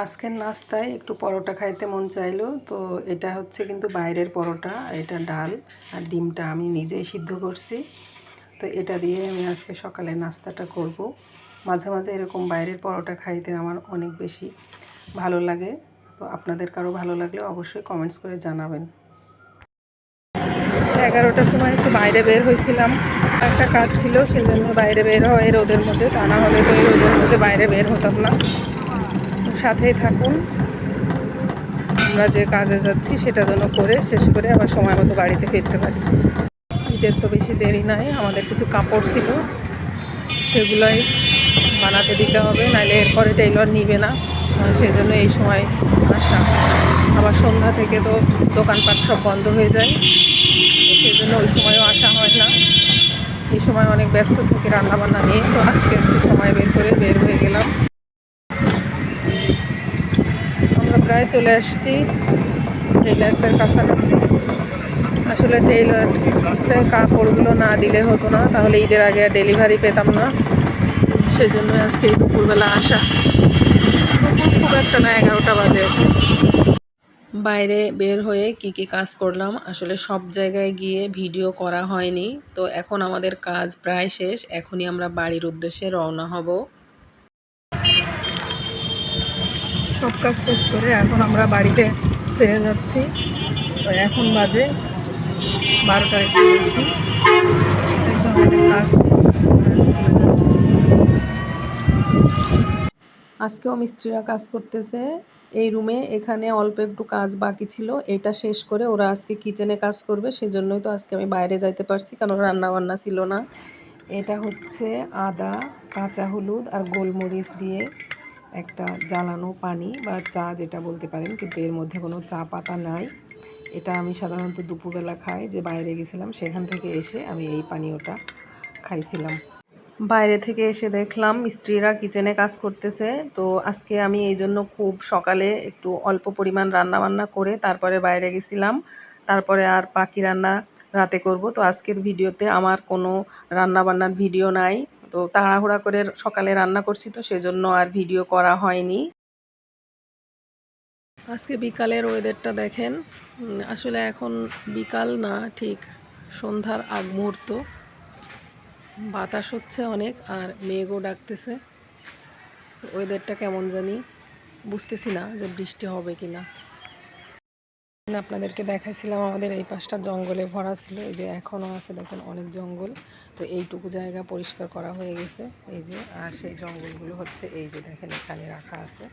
আজকের নাস্তায় একটু পরোটা খাইতে মন চাইলো, তো এটা হচ্ছে কিন্তু বাইরের পরোটা। এটা ডাল আর ডিমটা আমি নিজেই সিদ্ধ করছি। তো এটা দিয়ে আমি আজকে সকালে নাস্তাটা করব। মাঝে মাঝে এরকম বাইরের পরোটা খাইতে আমার অনেক বেশি ভালো লাগে। তো আপনাদের কারো ভালো লাগলে অবশ্যই কমেন্টস করে জানাবেন। 11টার সময় একটু বাইরে বের হয়েছিলাম, একটা কাজ ছিল, সেই জন্য বাইরে বের হয় রোদের মধ্যে। তা না হলে তো এই রোদের মধ্যে বাইরে বের হতাম না। সাথেই থাকুন, আমরা যে কাজে যাচ্ছি সেটা যেন করে শেষ করে আবার সময় মতো বাড়িতে ফিরতে পারি। ঈদের তো বেশি দেরি নাই, আমাদের কিছু কাপড় ছিল সেগুলোই বানাতে দিতে হবে, নাহলে এরপরে টেইলর নিবে না। সেই জন্য এই সময় আসা। আবার সন্ধ্যা থেকে তো দোকানপাট সব বন্ধ হয়ে যায়, তো সেই জন্য ওই সময়ও আসা হয় না। এই সময় অনেক ব্যস্ত থাকি রান্নাবান্না নিয়ে। তো আজকে একটু সময় বের করে বের হয়ে গেলাম। আমরা প্রায় চলে আসছি টেইলার্সের কাছাকাছি। আসলে টেইলার্সে কাপড়গুলো না দিলে হতো না, তাহলে ঈদের আগে আর ডেলিভারি পেতাম না। সেজন্য আজকে এই দুপুরবেলা আসা। খুব একটা না, 11টা বাজে। বাইরে বের হয়ে কি কাজ করলাম আসলে সব জায়গায় গিয়ে ভিডিও করা হয়নি। তো এখন আমাদের কাজ প্রায় শেষ, এখনই আমরা বাড়ির উদ্দেশ্যে রওনা হব। সব কাজ শেষ করে এখন আমরা বাড়িতে ফিরে যাচ্ছি। তো এখন বাজে 12টার একটু বেশি। আজকেও মিস্ত্রিরা কাজ করতেছে এই রুমে। এখানে অল্প একটু কাজ বাকি ছিল, এটা শেষ করে ওরা আজকে কিচেনে কাজ করবে। সেজন্যই তো আজকে আমি বাইরে যাইতে পারছি, কারণ রান্না বান্না ছিল না। এটা হচ্ছে আদা, কাঁচা হলুদ আর গোলমরিচ দিয়ে একটা জ্বালানো পানি বা চা যেটা বলতে পারেন, কিন্তু এর মধ্যে কোনো চা পাতা নাই। এটা আমি সাধারণত দুপুরবেলা খাই, যে বাইরে গেছিলাম সেখান থেকে এসে আমি এই পানীয়টা খাইছিলাম। বাইরে থেকে এসে দেখলাম মিস্ত্রিরা কিচেনে কাজ করতেছে। তো আজকে আমি এই জন্য খুব সকালে একটু অল্প পরিমাণ রান্না বান্না করে তারপরে বাইরে গেছিলাম। তারপরে আর বাকি রান্না রাতে করব। তো আজকের ভিডিওতে আমার কোনো রান্না বান্নার ভিডিও নাই। তো তাড়াহুড়া করে সকালে রান্না করছি, তো সেজন্য আর ভিডিও করা হয়নি। আজকে বিকালের ওয়েদারটা দেখেন। আসলে এখন বিকাল না, ঠিক সন্ধ্যার আগ মুহূর্ত। বাতাস হচ্ছে অনেক আর মেঘও ডাকতেছে। ওয়েদারটা কেমন জানি, বুঝতেছি না যে বৃষ্টি হবে কি না। আপনাদেরকে দেখাইছিলাম আমাদের এই পাশটা জঙ্গলে ভরা ছিল, এই যে এখনও আছে দেখেন অনেক জঙ্গল। তো এইটুকু জায়গা পরিষ্কার করা হয়ে গেছে এই যে। আর সেই জঙ্গলগুলো হচ্ছে এই যে দেখেন এখানে রাখা আছে।